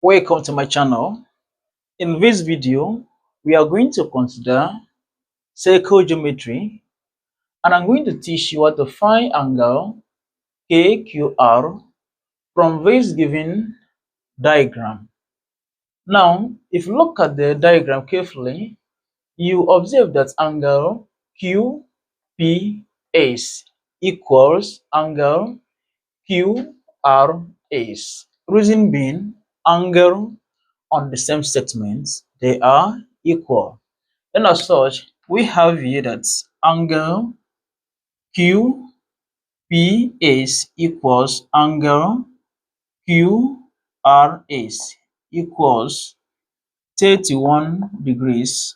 Welcome to my channel. In this video, we are going to consider circle geometry, and I'm going to teach you how to find angle KQR from this given diagram. Now, if you look at the diagram carefully, you observe that angle QPS equals angle QRS. Reason being, angle on the same segments, they are equal. And as such, we have here that angle QPS equals angle QRS equals 31 degrees,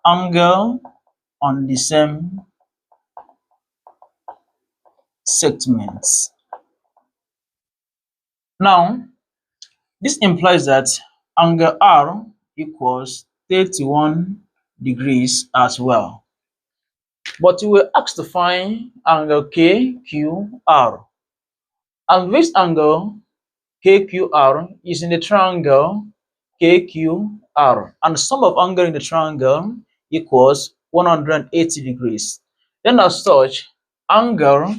angle on the same segments. Now, this implies that angle R equals 31 degrees as well. But we were asked to find angle KQR. And this angle KQR is in the triangle KQR. And the sum of angle in the triangle equals 180 degrees. Then as such, angle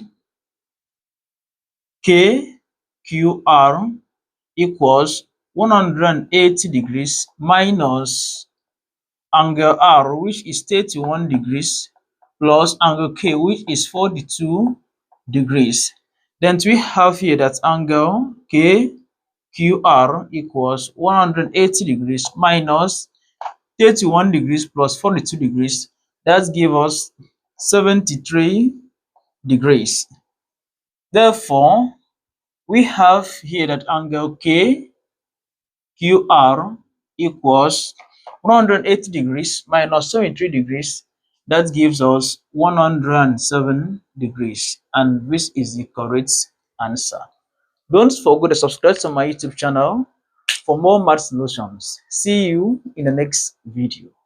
KQR equals 180 degrees minus angle R, which is 31 degrees, plus angle K, which is 42 degrees. Then we have here that angle KQR equals 180 degrees minus 31 degrees plus 42 degrees. That gives us 73 degrees. Therefore, we have here that angle KQR equals 180 degrees minus 73 degrees. That gives us 107 degrees. And this is the correct answer. Don't forget to subscribe to my YouTube channel for more math solutions. See you in the next video.